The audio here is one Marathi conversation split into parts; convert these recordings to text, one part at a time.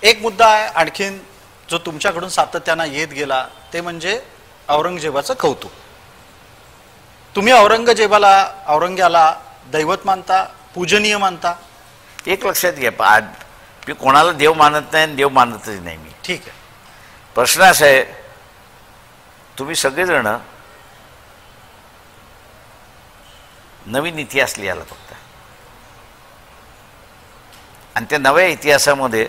एक मुद्दा आहे आणखीन जो तुमच्याकडून सातत्याने येत गेला ते म्हणजे औरंगजेबाचं कौतुक. तुम्ही औरंग्याला दैवत मानता, पूजनीय मानता. एक लक्षात घ्या, मी कोणाला देव मानत नाही आणि देव मानतच नाही मी. ठीक आहे. प्रश्न असा आहे, तुम्ही सगळेजण नवीन इतिहास लिहायला बघता आणि त्या नव्या इतिहासामध्ये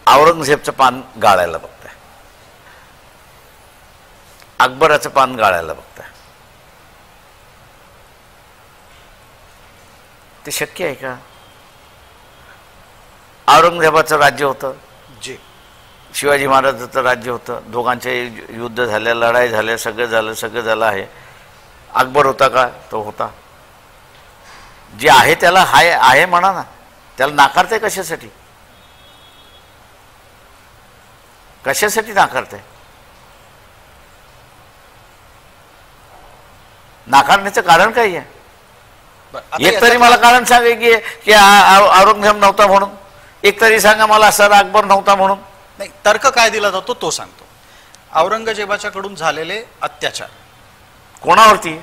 औरंगजेबचं पान गाळायला बघताय, अकबराचं पान गाळायला बघताय. ते शक्य आहे का? औरंगजेबाचं राज्य होतं, जी शिवाजी महाराजांचं राज्य होतं, दोघांचे युद्ध झाल्या, लढाई झाल्या, सगळं झालं आहे. अकबर होता का? तो होता. जे आहे त्याला आहे म्हणा ना, त्याला नाकारते कशासाठी? कशासाठी नाकारते? नाकारण्याचं कारण काय आहे? एक तरी मला कारण सांगा की औरंगजेब नव्हता म्हणून. एक तरी सांगा मला सर अकबर नव्हता म्हणून. नाही, तर्क काय दिला जातो तो सांगतो. औरंगजेबाच्याकडून झालेले अत्याचार कोणावरती?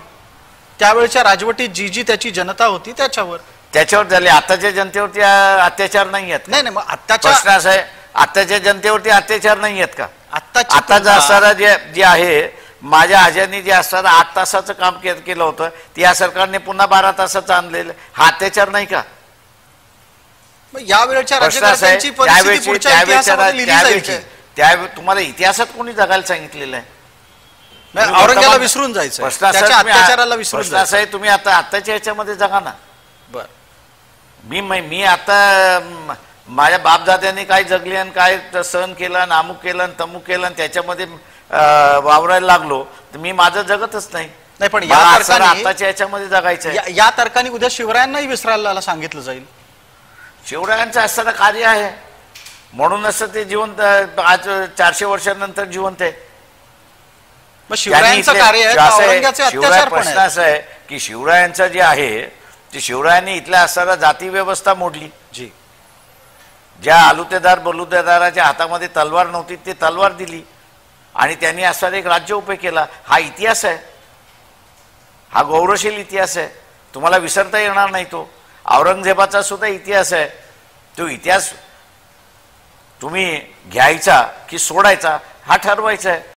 त्यावेळच्या राजवटीत जी त्याची जनता होती त्याच्यावर झाले. आताच्या जनतेवरती अत्याचार नाही आहेत. नाही, मग आत्ताच्या प्रश्न असा आहे, आताच्या जनतेवरती अत्याचार नाही आहेत का? आता असणारा जे आहे, माझ्या आज्यांनी जे असणारं 8 तासाचं काम केलं होतं ते या सरकारने पुन्हा 12 तासाचं आणलेलं, हा अत्याचार नाही का? यावेळच्या राज्यकर्त्यांची परिस्थिती पुढच्या इतिहासामध्ये लिहिली जायची. त्यावेळी तुम्हाला इतिहासात कोणी जगायला सांगितलेलं आहे? औरंगजेबाला विसरून जायचं, त्याच्या अत्याचाराला विसरून जायचं. असं आहे, तुम्ही आताच्या ह्याच्यामध्ये जगा ना. बर, मी आता माझ्या बापदाद्यांनी काय जगले आणि काय सहन केलं आणि अमुक केलं आणि तमुक केलं आणि त्याच्यामध्ये वावरायला लागलो तर मी माझं जगतच नाही. पण आताच्या ह्याच्यामध्ये जगायचं. या तर्काने उद्या शिवरायांनाही विसरायला सांगितलं जाईल. शिवरायांचं असताना कार्य आहे म्हणूनच ते जिवंत आज 400 वर्षांनंतर जिवंत आहे. मग शिवरायांचं कार्य आहे, औरंगजेबाचे अत्याचार पण प्रश्न असा आहे की शिवरायांचं जे आहे ते शिवरायांनी इथल्या असताना जाती व्यवस्था मोडली. जी, ज्या आलुतेदार बलुतेदाराच्या हातामध्ये तलवार नव्हती ते तलवार दिली आणि त्यांनी असं एक राज्य उभे केला. हा इतिहास आहे, हा गौरवशील इतिहास आहे, तुम्हाला विसरता येणार नाही. तो औरंगजेबाचा सुद्धा इतिहास आहे. तो इतिहास तुम्ही घ्यायचा की सोडायचा हा ठरवायचा आहे.